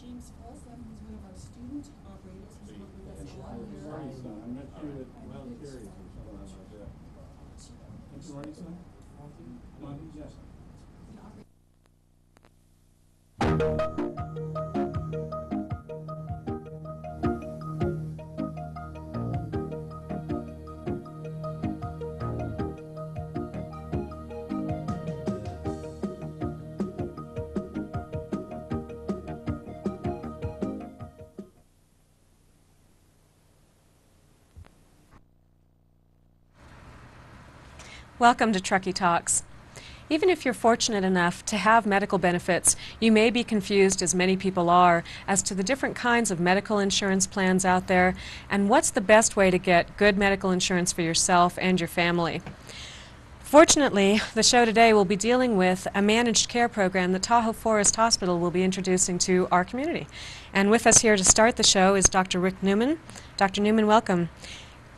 James Folsom, he's one of our student operators. He's worked with us all year. Ronnie's son. I'm not sure that volunteers or something like that. That's Ronnie's son? Monty, yes. Welcome to Truckee Talks. Even if you're fortunate enough to have medical benefits, you may be confused, as many people are, as to the different kinds of medical insurance plans out there and what's the best way to get good medical insurance for yourself and your family. Fortunately, the show today will be dealing with a managed care program that Tahoe Forest Hospital will be introducing to our community. And with us here to start the show is Dr. Ric Newman. Dr. Newman, welcome.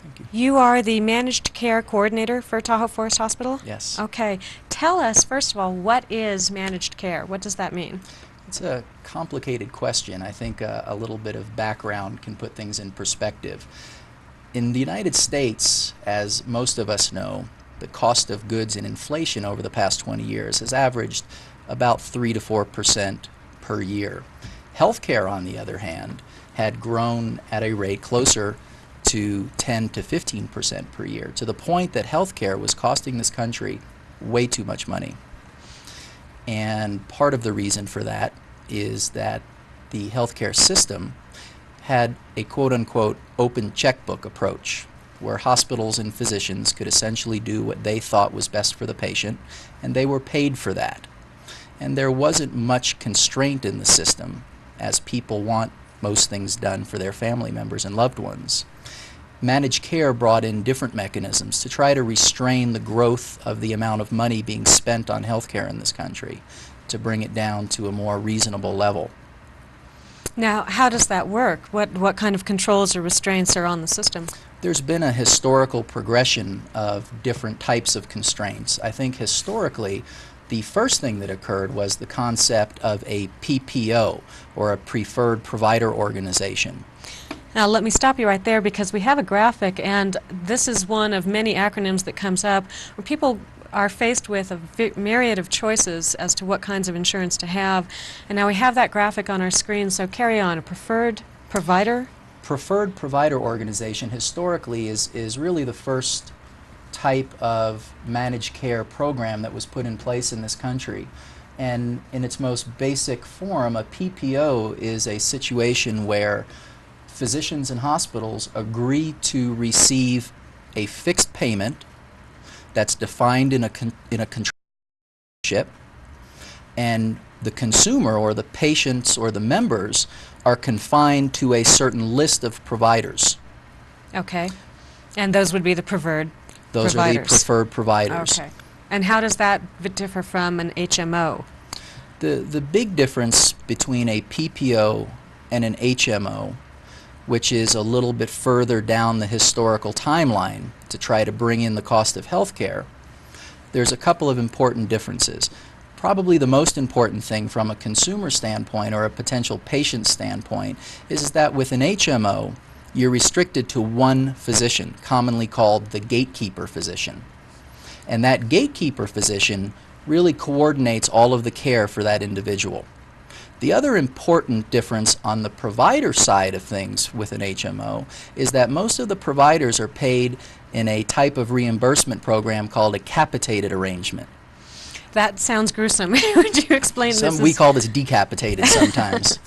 Thank you. You are the managed care coordinator for Tahoe Forest Hospital? Yes. Okay. Tell us, first of all, what is managed care? What does that mean? It's a complicated question. I think a little bit of background can put things in perspective. In the United States, as most of us know, the cost of goods and inflation over the past 20 years has averaged about 3 to 4% per year. Healthcare, on the other hand, had grown at a rate closer to 10 to 15% per year, to the point that healthcare was costing this country way too much money. And part of the reason for that is that the healthcare system had a quote-unquote open checkbook approach, where hospitals and physicians could essentially do what they thought was best for the patient, and they were paid for that. And there wasn't much constraint in the system, as people want most things done for their family members and loved ones. Managed care brought in different mechanisms to try to restrain the growth of the amount of money being spent on healthcare in this country, to bring it down to a more reasonable level. Now, how does that work? What kind of controls or restraints are on the system? There's been a historical progression of different types of constraints. I think historically, the first thing that occurred was the concept of a PPO, or a preferred provider organization. Now, let me stop you right there, because we have a graphic, and this is one of many acronyms that comes up where people are faced with a myriad of choices as to what kinds of insurance to have. And now we have that graphic on our screen, so carry on. A preferred provider? Preferred provider organization historically is really the first type of managed care program that was put in place in this country. And in its most basic form, a PPO is a situation where physicians and hospitals agree to receive a fixed payment that's defined in a contract, and the consumer or the patients or the members are confined to a certain list of providers. Okay. And those would be the preferred Those providers. are the preferred providers. Okay. And how does that differ from an HMO? The big difference between a PPO and an HMO, which is a little bit further down the historical timeline to try to bring in the cost of healthcare, there's a couple of important differences. Probably the most important thing from a consumer standpoint or a potential patient standpoint is that with an HMO, you're restricted to one physician, commonly called the gatekeeper physician. And that gatekeeper physician really coordinates all of the care for that individual. The other important difference on the provider side of things with an HMO is that most of the providers are paid in a type of reimbursement program called a capitated arrangement. That sounds gruesome. Would you explain this? We call this decapitated sometimes.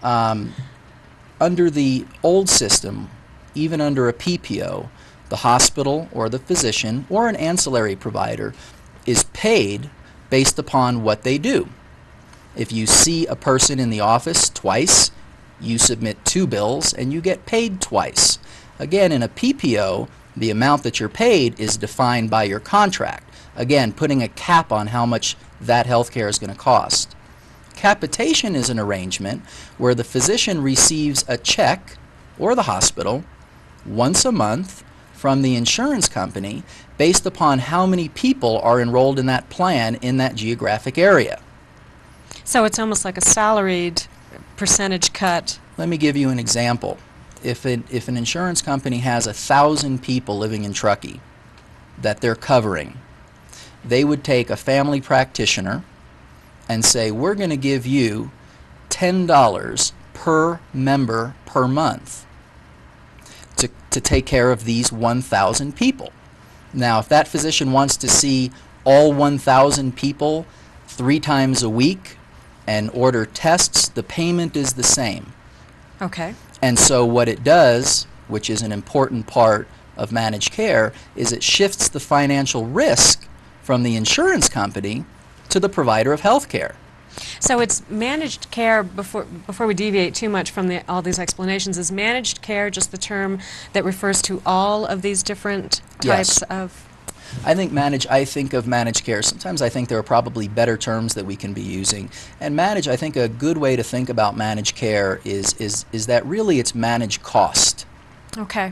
Under the old system, even under a PPO, the hospital or the physician or an ancillary provider is paid based upon what they do. If you see a person in the office twice, you submit 2 bills and you get paid twice. Again, in a PPO, the amount that you're paid is defined by your contract. Again, putting a cap on how much that healthcare is going to cost. Capitation is an arrangement where the physician receives a check, or the hospital, once a month from the insurance company based upon how many people are enrolled in that plan in that geographic area. So it's almost like a salaried percentage cut? Let me give you an example. If an insurance company has 1,000 people living in Truckee that they're covering, they would take a family practitioner and say, we're going to give you $10 per member per month to take care of these 1,000 people. Now, if that physician wants to see all 1,000 people 3 times a week and order tests, the payment is the same. Okay. And so what it does, which is an important part of managed care, is it shifts the financial risk from the insurance company to the provider of health care. So it's managed care, before we deviate too much from all these explanations, is managed care just the term that refers to all of these different types Yes. of... I think of managed care. Sometimes I think there are probably better terms that we can be using. And I think a good way to think about managed care is that really it's managed cost. Okay.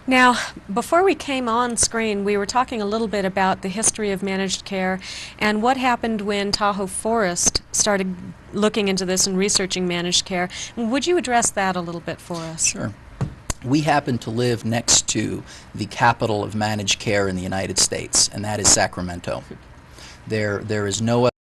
Now, before we came on screen, we were talking a little bit about the history of managed care and what happened when Tahoe Forest started looking into this and researching managed care. Would you address that a little bit for us? Sure. We happen to live next to the capital of managed care in the United States, and that is Sacramento. There is no other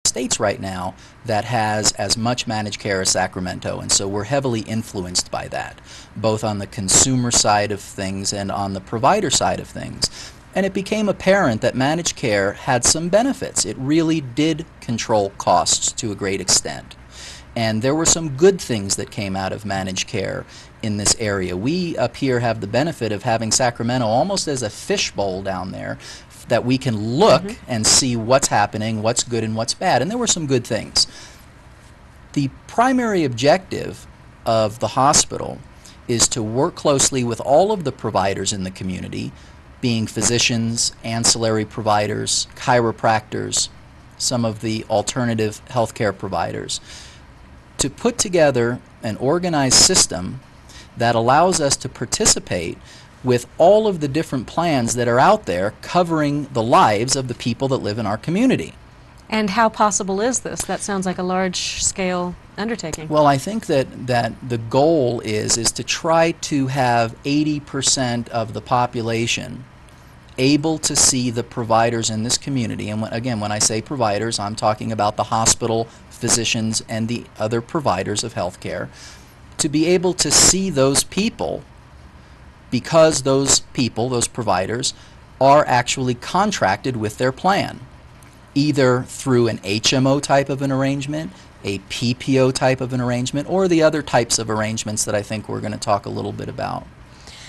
states right now that has as much managed care as Sacramento, and so we're heavily influenced by that, both on the consumer side of things and on the provider side of things. And it became apparent that managed care had some benefits. It really did control costs to a great extent. And there were some good things that came out of managed care in this area. We up here have the benefit of having Sacramento almost as a fishbowl down there that we can look and see what's happening, what's good and what's bad. And there were some good things. The primary objective of the hospital is to work closely with all of the providers in the community, being physicians, ancillary providers, chiropractors, some of the alternative healthcare providers, to put together an organized system that allows us to participate with all of the different plans that are out there covering the lives of the people that live in our community. And how possible is this? That sounds like a large-scale undertaking. Well, I think that the goal is to try to have 80% of the population able to see the providers in this community. And again, when I say providers, I'm talking about the hospital, physicians, and the other providers of health care, to be able to see those people because those people, those providers, are actually contracted with their plan, either through an HMO type of an arrangement, a PPO type of an arrangement, or the other types of arrangements that I think we're going to talk a little bit about.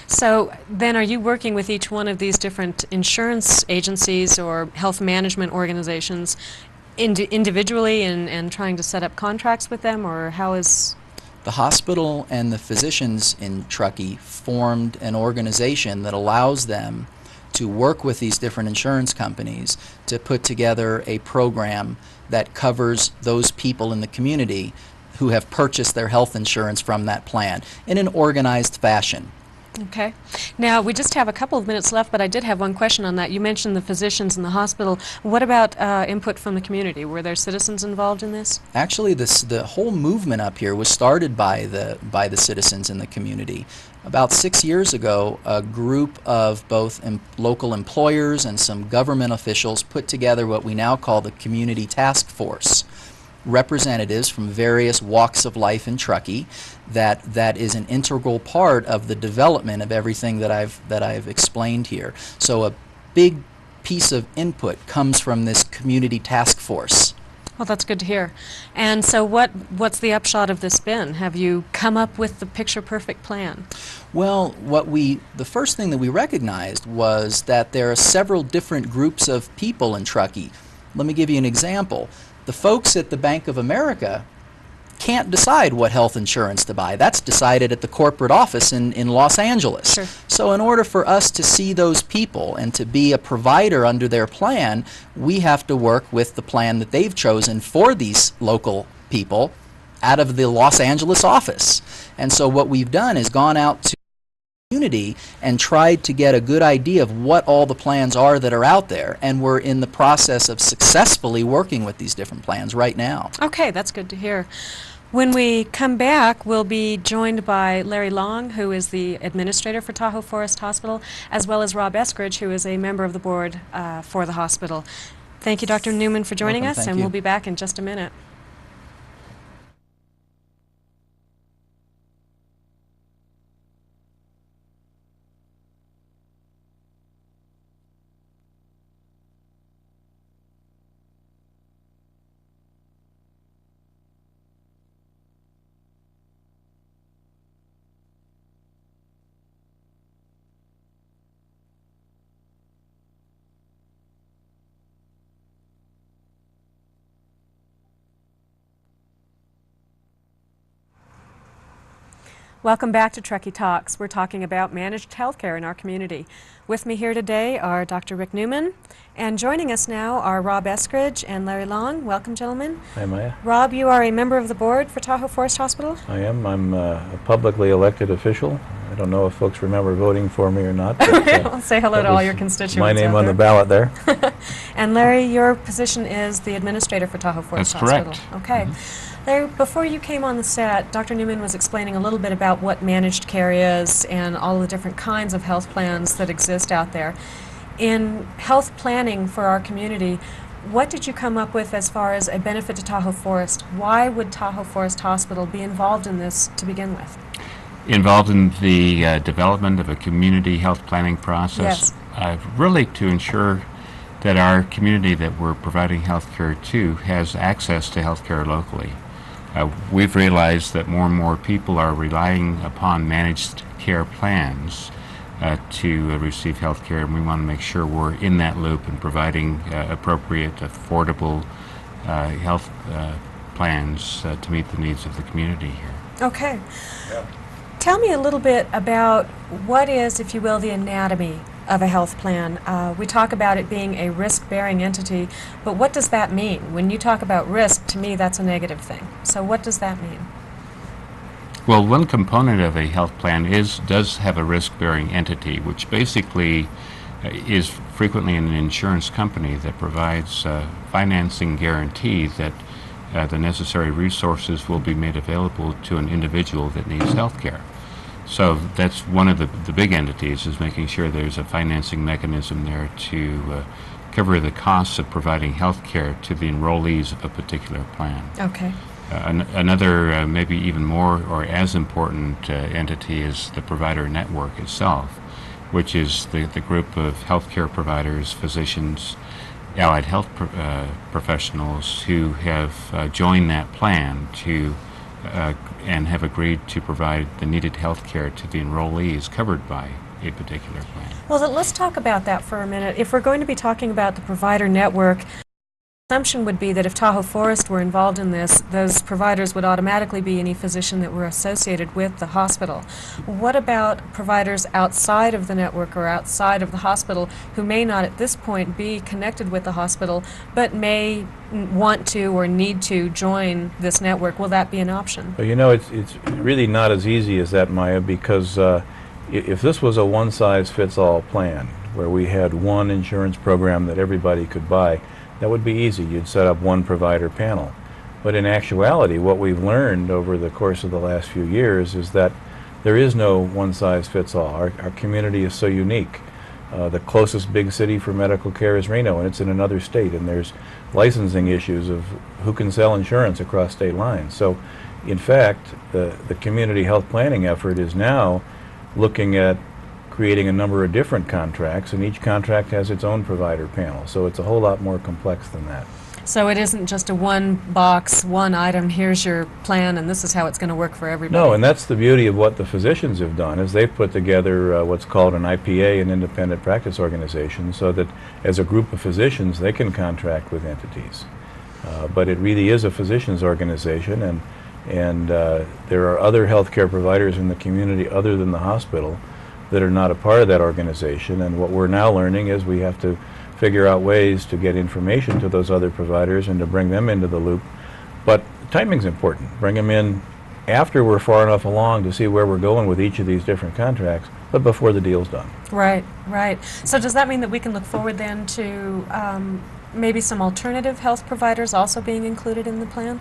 So then are you working with each one of these different insurance agencies or health management organizations individually and trying to set up contracts with them, or how is... The hospital and the physicians in Truckee formed an organization that allows them to work with these different insurance companies to put together a program that covers those people in the community who have purchased their health insurance from that plan in an organized fashion. Okay. Now, we just have a couple of minutes left, but I did have one question on that. You mentioned the physicians in the hospital. What about input from the community? Were there citizens involved in this? Actually, the whole movement up here was started by the citizens in the community. About 6 years ago, a group of both local employers and some government officials put together what we now call the Community Task Force. Representatives from various walks of life in Truckee that is an integral part of the development of everything that I've explained here. So a big piece of input comes from this community task force. Well, that's good to hear. And so what's the upshot of this been? Have you come up with the picture-perfect plan? Well, the first thing that we recognized was that there are several different groups of people in Truckee. Let me give you an example. The folks at the Bank of America can't decide what health insurance to buy. That's decided at the corporate office in Los Angeles. Sure. So in order for us to see those people and to be a provider under their plan, we have to work with the plan that they've chosen for these local people out of the Los Angeles office. And so what we've done is gone out to community and tried to get a good idea of what all the plans are that are out there, and we're in the process of successfully working with these different plans right now. Okay, that's good to hear. When we come back, we'll be joined by Larry Long, who is the administrator for Tahoe Forest Hospital, as well as Rob Eskridge, who is a member of the board for the hospital. Thank you, Dr. Newman, for joining Welcome, us, thank and you. we'll be back in just a minute. Welcome back to Truckee Talks. We're talking about managed healthcare in our community. With me here today are Dr. Ric Newman, and joining us now are Rob Eskridge and Larry Long. Welcome, gentlemen. Hi, Maya. Rob, you are a member of the board for Tahoe Forest Hospital? I am. I'm a publicly elected official. I don't know if folks remember voting for me or not. But, Well, say hello that to all was your constituents my name out on the there. ballot there. And Larry, your position is the administrator for Tahoe Forest That's Hospital. correct. Okay. Larry, before you came on the set, Dr. Newman was explaining a little bit about what managed care is and all the different kinds of health plans that exist out there. In health planning for our community, what did you come up with as far as a benefit to Tahoe Forest? Why would Tahoe Forest Hospital be involved in this to begin with? Involved in the development of a community health planning process, really to ensure that our community that we're providing health care to has access to health care locally. We've realized that more and more people are relying upon managed care plans to receive health care, and we want to make sure we're in that loop and providing appropriate, affordable health plans to meet the needs of the community here. Okay. Tell me a little bit about what is, if you will, the anatomy of a health plan. We talk about it being a risk-bearing entity, but what does that mean? When you talk about risk, to me that's a negative thing. So what does that mean? Well, one component of a health plan does have a risk-bearing entity, which basically is frequently an insurance company that provides financing guarantee that the necessary resources will be made available to an individual that needs health care. So that's one of the big entities, is making sure there's a financing mechanism there to cover the costs of providing health care to the enrollees of a particular plan. Okay. Another, maybe even more or as important entity is the provider network itself, which is the group of healthcare providers, physicians, allied health professionals who have joined that plan to and have agreed to provide the needed health care to the enrollees covered by a particular plan. Well, let's talk about that for a minute. If we're going to be talking about the provider network, the assumption would be that if Tahoe Forest were involved in this, those providers would automatically be any physician that were associated with the hospital. What about providers outside of the network or outside of the hospital who may not at this point be connected with the hospital but may want to or need to join this network? Will that be an option? Well, you know, it's really not as easy as that, Maya, because if this was a one-size-fits-all plan where we had one insurance program that everybody could buy, that would be easy. You'd set up one provider panel. But in actuality, what we've learned over the course of the last few years is that there is no one-size-fits-all. Our community is so unique. The closest big city for medical care is Reno, and it's in another state, and there's licensing issues of who can sell insurance across state lines. So, in fact, the community health planning effort is now looking at creating a number of different contracts, and each contract has its own provider panel. So it's a whole lot more complex than that. So it isn't just a one box, one item, here's your plan, and this is how it's going to work for everybody. No, and that's the beauty of what the physicians have done, is they've put together what's called an IPA, an independent practice organization, so that as a group of physicians they can contract with entities. But it really is a physicians organization, and there are other healthcare providers in the community other than the hospital that are not a part of that organization, and what we're now learning is we have to figure out ways to get information to those other providers and to bring them into the loop. But timing's important. Bring them in after we're far enough along to see where we're going with each of these different contracts, but before the deal's done. Right, right. So does that mean that we can look forward then to maybe some alternative health providers also being included in the plan?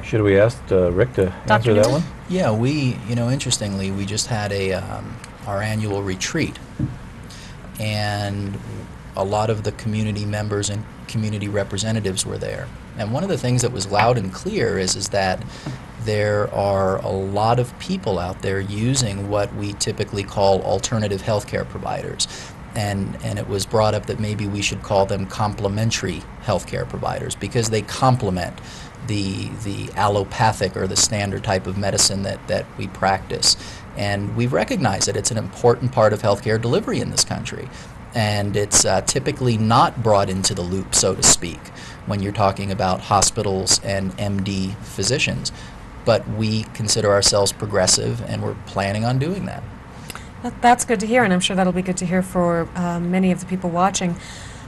Should we ask Rick to answer that Newman? one? Yeah, interestingly, we just had our annual retreat, and a lot of the community members and community representatives were there. And one of the things that was loud and clear is that there are a lot of people out there using what we typically call alternative healthcare providers. And it was brought up that maybe we should call them complementary healthcare providers because they complement the allopathic or the standard type of medicine that we practice. And we recognize that it's an important part of healthcare delivery in this country. And it's typically not brought into the loop, so to speak, when you're talking about hospitals and MD physicians. But we consider ourselves progressive, and we're planning on doing that. That's good to hear, and I'm sure that'll be good to hear for many of the people watching.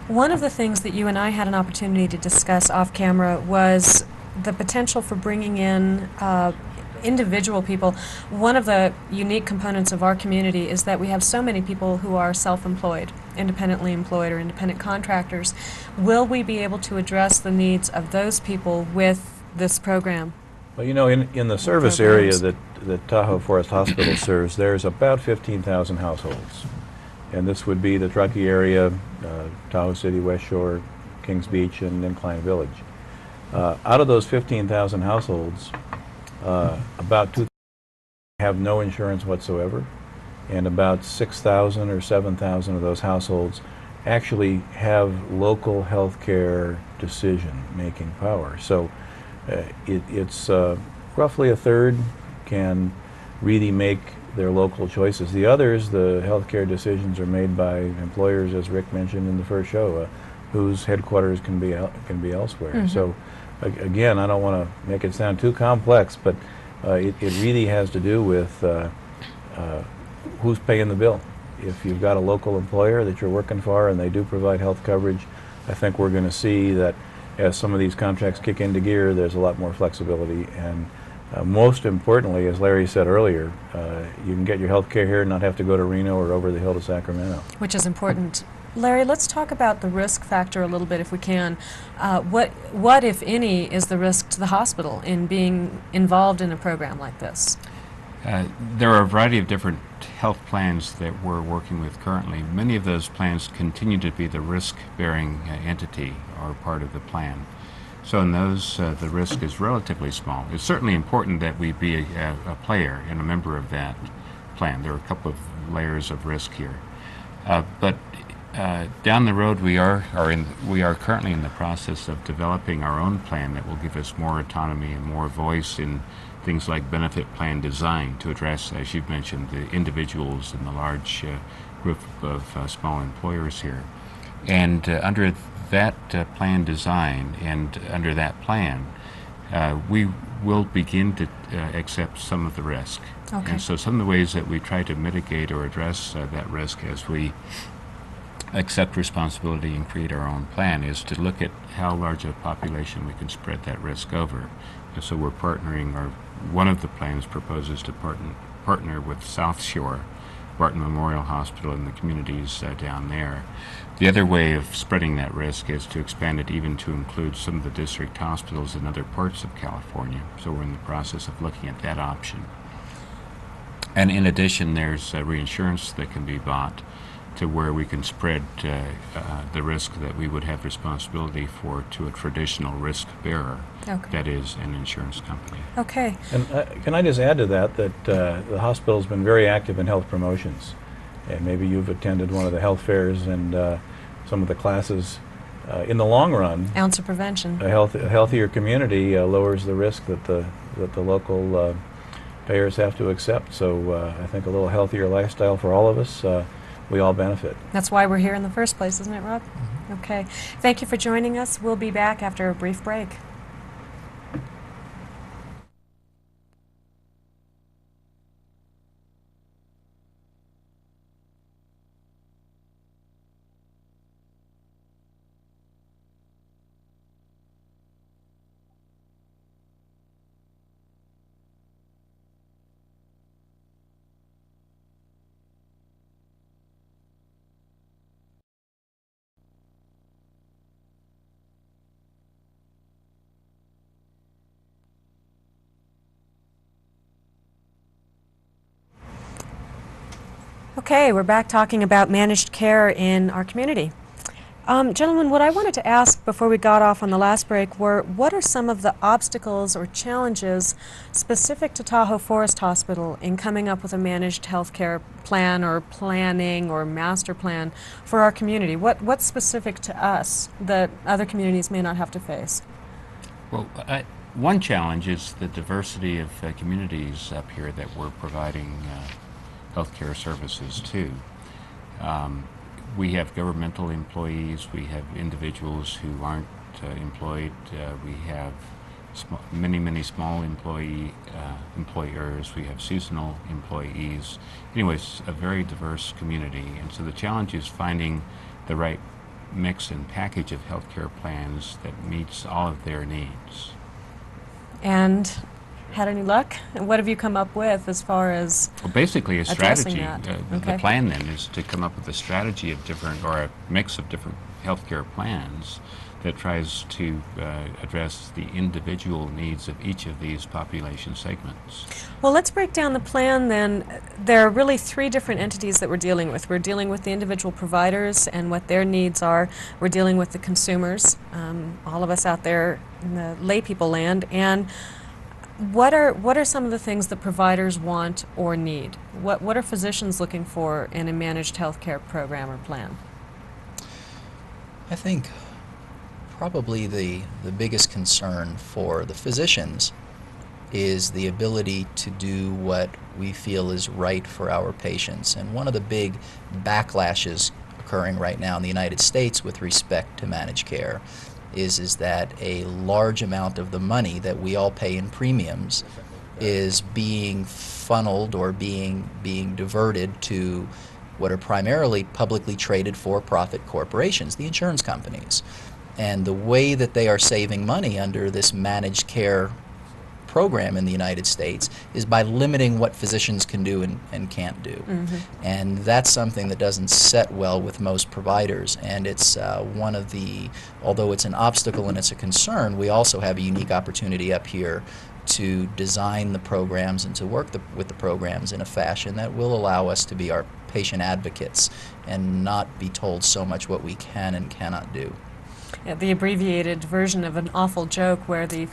One of the things that you and I had an opportunity to discuss off camera was the potential for bringing in individual people. One of the unique components of our community is that we have so many people who are self-employed, independently employed, or independent contractors. Will we be able to address the needs of those people with this program? Well, you know, in the service area that Tahoe Forest Hospital serves, there's about 15,000 households. And this would be the Truckee area, Tahoe City, West Shore, Kings Beach, and Incline Village. Out of those 15,000 households, about 2,000 have no insurance whatsoever, and about 6,000 or 7,000 of those households actually have local health care decision-making power. So it's roughly a third can really make their local choices. The others, the healthcare decisions are made by employers, as Rick mentioned in the first show, whose headquarters can be elsewhere. Mm-hmm. So again, I don't want to make it sound too complex, but it really has to do with who's paying the bill. If you've got a local employer that you're working for and they do provide health coverage, I think we're going to see that as some of these contracts kick into gear, there's a lot more flexibility. And most importantly, as Larry said earlier, you can get your health care here and not have to go to Reno or over the hill to Sacramento. Which is important. Larry, let's talk about the risk factor a little bit if we can. What, if any, is the risk to the hospital in being involved in a program like this? There are a variety of different health plans that we're working with currently. Many of those plans continue to be the risk-bearing entity or part of the plan. So in those, the risk is relatively small. It's certainly important that we be a player and a member of that plan. There are a couple of layers of risk here. But down the road, we are currently in the process of developing our own plan that will give us more autonomy and more voice in things like benefit plan design to address, as you've mentioned, the individuals and the large group of small employers here. And under that plan design and under that plan, we will begin to accept some of the risk. Okay. And so some of the ways that we try to mitigate or address that risk as we accept responsibility and create our own plan is to look at how large a population we can spread that risk over. And so we're partnering, or one of the plans proposes to partner with South Shore, Barton Memorial Hospital, and the communities down there. The other way of spreading that risk is to expand it even to include some of the district hospitals in other parts of California. So we're in the process of looking at that option. And in addition, there's reinsurance that can be bought to where we can spread the risk that we would have responsibility for to a traditional risk bearer, Okay. that is an insurance company. Okay. And can I just add to that the hospital's been very active in health promotions. And maybe you've attended one of the health fairs and some of the classes. In the long run, Ounce of prevention. a healthier community lowers the risk that the local payers have to accept. So I think a little healthier lifestyle for all of us, we all benefit. That's why we're here in the first place, isn't it, Rob? Mm-hmm. Okay. Thank you for joining us. We'll be back after a brief break. Okay, we're back talking about managed care in our community. Gentlemen, what I wanted to ask before we got off on the last break were, what are some of the obstacles or challenges specific to Tahoe Forest Hospital in coming up with a managed healthcare plan or planning or master plan for our community? What's specific to us that other communities may not have to face? Well, one challenge is the diversity of communities up here that we're providing healthcare services to. We have governmental employees, we have individuals who aren't employed, we have many small employers, we have seasonal employees. Anyways, a very diverse community, and so the challenge is finding the right mix and package of healthcare plans that meets all of their needs. And had any luck? And what have you come up with as far as Well, basically a strategy. The Okay. plan then is to come up with a strategy of different, or a mix of different healthcare plans that tries to address the individual needs of each of these population segments. Well, let's break down the plan then. There are really three different entities that we're dealing with. We're dealing with the individual providers and what their needs are. We're dealing with the consumers, all of us out there in the lay people land. And what are some of the things that providers want or need? What are physicians looking for in a managed healthcare program or plan? I think probably the biggest concern for the physicians is the ability to do what we feel is right for our patients. And one of the big backlashes occurring right now in the United States with respect to managed care is that a large amount of the money that we all pay in premiums is being funneled or being diverted to what are primarily publicly traded for-profit corporations, the insurance companies. And the way that they are saving money under this managed care program in the United States is by limiting what physicians can do and can't do. Mm-hmm. And that's something that doesn't set well with most providers. And it's one of the, although it's an obstacle and it's a concern, we also have a unique opportunity up here to design the programs and to work with the programs in a fashion that will allow us to be our patient advocates and not be told so much what we can and cannot do. Yeah, the abbreviated version of an awful joke where the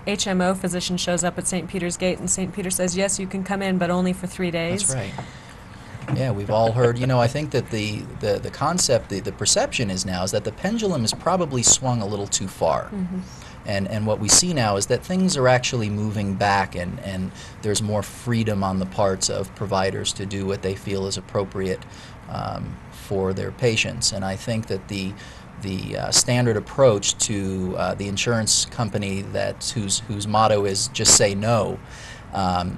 HMO physician shows up at St. Peter's Gate and St. Peter says, yes, you can come in, but only for 3 days. That's right. Yeah, we've all heard, you know, I think that the concept, the perception is now is that the pendulum is probably swung a little too far. Mm-hmm. And what we see now is that things are actually moving back, and there's more freedom on the parts of providers to do what they feel is appropriate for their patients. And I think that the standard approach to the insurance company whose motto is just say no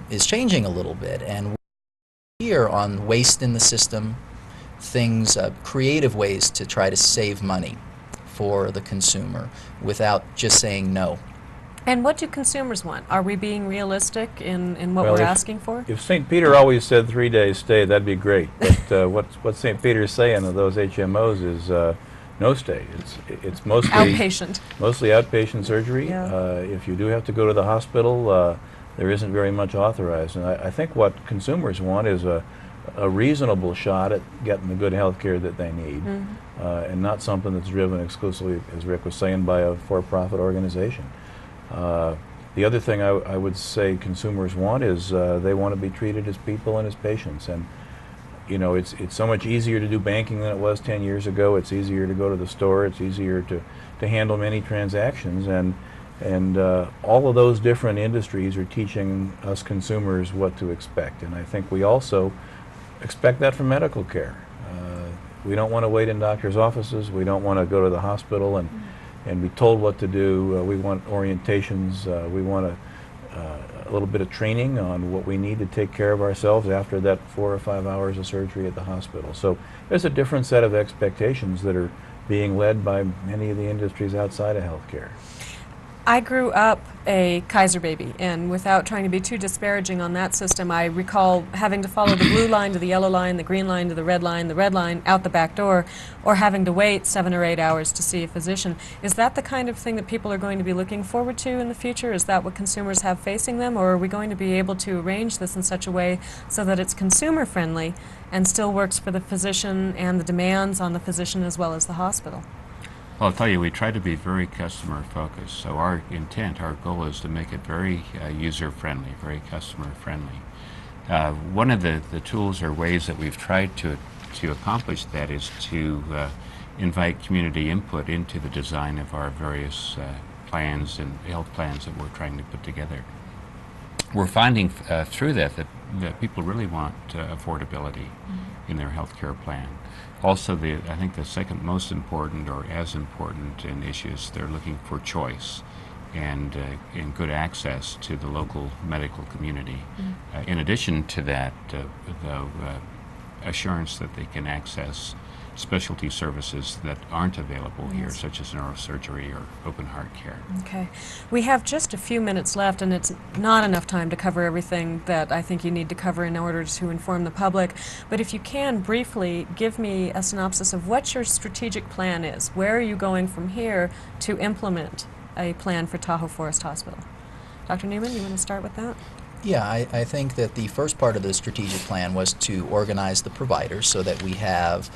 is changing a little bit. And we're here on waste in the system, things, creative ways to try to save money for the consumer without just saying no. And what do consumers want? Are we being realistic in what Well, we're if- asking for? If St. Peter always said 3 days stay, that'd be great. But what St. Peter's saying of those HMOs is no stay. It's mostly outpatient surgery. Yeah. If you do have to go to the hospital, there isn't very much authorized. And I think what consumers want is a reasonable shot at getting the good health care that they need, and not something that's driven exclusively, as Rick was saying, by a for-profit organization. The other thing I would say consumers want is they want to be treated as people and as patients. And you know, it's so much easier to do banking than it was 10 years ago. It's easier to go to the store. It's easier to handle many transactions. And all of those different industries are teaching us consumers what to expect. And I think we also expect that from medical care. We don't want to wait in doctors' offices. We don't want to go to the hospital and be told what to do. We want orientations. We want a little bit of training on what we need to take care of ourselves after that 4 or 5 hours of surgery at the hospital. So there's a different set of expectations that are being led by many of the industries outside of healthcare. I grew up a Kaiser baby, and without trying to be too disparaging on that system, I recall having to follow the blue line to the yellow line, the green line to the red line out the back door, or having to wait 7 or 8 hours to see a physician. Is that the kind of thing that people are going to be looking forward to in the future? Is that what consumers have facing them, or are we going to be able to arrange this in such a way so that it's consumer friendly and still works for the physician and the demands on the physician as well as the hospital? Well, I'll tell you, we try to be very customer focused. So our intent, our goal is to make it very user friendly, very customer friendly. One of the tools or ways that we've tried to accomplish that is to invite community input into the design of our various plans and health plans that we're trying to put together. We're finding through that people really want affordability in their health care plan. Also, I think the second most important, or as important in issues, they're looking for choice and good access to the local medical community. In addition to that, the assurance that they can access specialty services that aren't available here, such as neurosurgery or open heart care. Okay. We have just a few minutes left, and it's not enough time to cover everything that I think you need to cover in order to inform the public. But if you can, briefly give me a synopsis of what your strategic plan is. Where are you going from here to implement a plan for Tahoe Forest Hospital? Dr. Newman, you want to start with that? Yeah, I think that the first part of the strategic plan was to organize the providers so that we have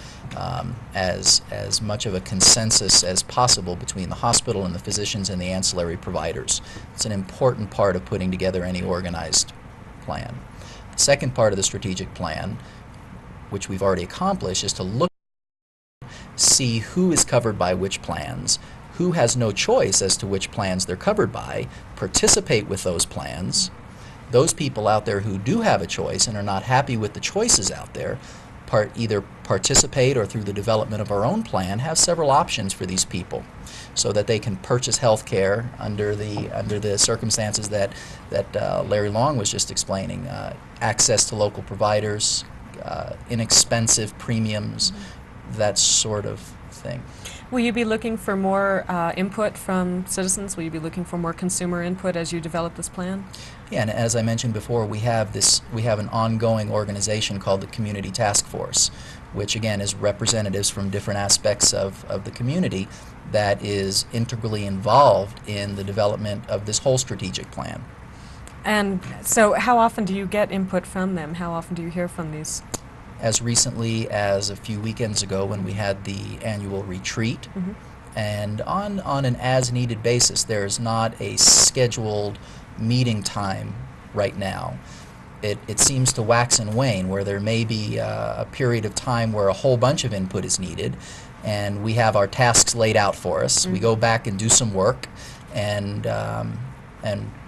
as much of a consensus as possible between the hospital and the physicians and the ancillary providers. It's an important part of putting together any organized plan. The second part of the strategic plan, which we've already accomplished, is to look, see who is covered by which plans, who has no choice as to which plans they're covered by, participate with those plans. Those people out there who do have a choice and are not happy with the choices out there, either participate or through the development of our own plan, have several options for these people so that they can purchase health care under the circumstances that Larry Long was just explaining. Access to local providers, inexpensive premiums, that sort of thing. Will you be looking for more input from citizens? Will you be looking for more consumer input as you develop this plan? Yeah, and as I mentioned before, we have an ongoing organization called the Community Task Force, which again is representatives from different aspects of the community that is integrally involved in the development of this whole strategic plan. And so how often do you get input from them? How often do you hear from these? As recently as a few weekends ago when we had the annual retreat, and on an as-needed basis. There's not a scheduled meeting time right now. It seems to wax and wane, where there may be a period of time where a whole bunch of input is needed, and we have our tasks laid out for us. We go back and do some work and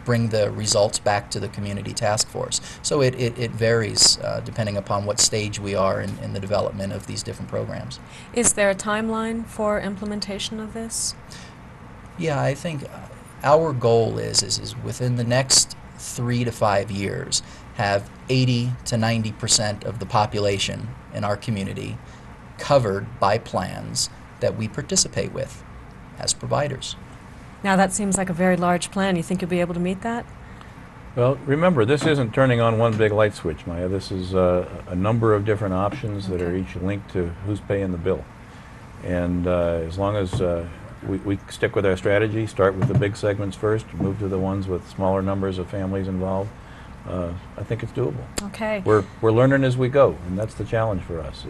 bring the results back to the community task force. So it varies depending upon what stage we are in the development of these different programs. Is there a timeline for implementation of this? Yeah, I think our goal is within the next 3 to 5 years, have 80 to 90% of the population in our community covered by plans that we participate with as providers. Now that seems like a very large plan. You think you'll be able to meet that? Well, remember, this isn't turning on one big light switch, Maya. This is a number of different options that are each linked to who's paying the bill. And as long as we stick with our strategy, start with the big segments first, move to the ones with smaller numbers of families involved, I think it's doable. Okay. We're learning as we go, and that's the challenge for us.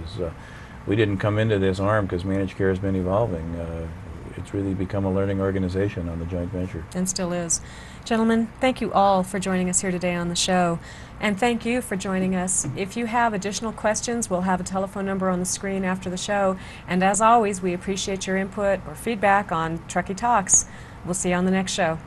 We didn't come into this arm because managed care has been evolving. It's really become a learning organization on the joint venture. And still is. Gentlemen, thank you all for joining us here today on the show. And thank you for joining us. If you have additional questions, we'll have a telephone number on the screen after the show. And as always, we appreciate your input or feedback on Truckee Talks. We'll see you on the next show.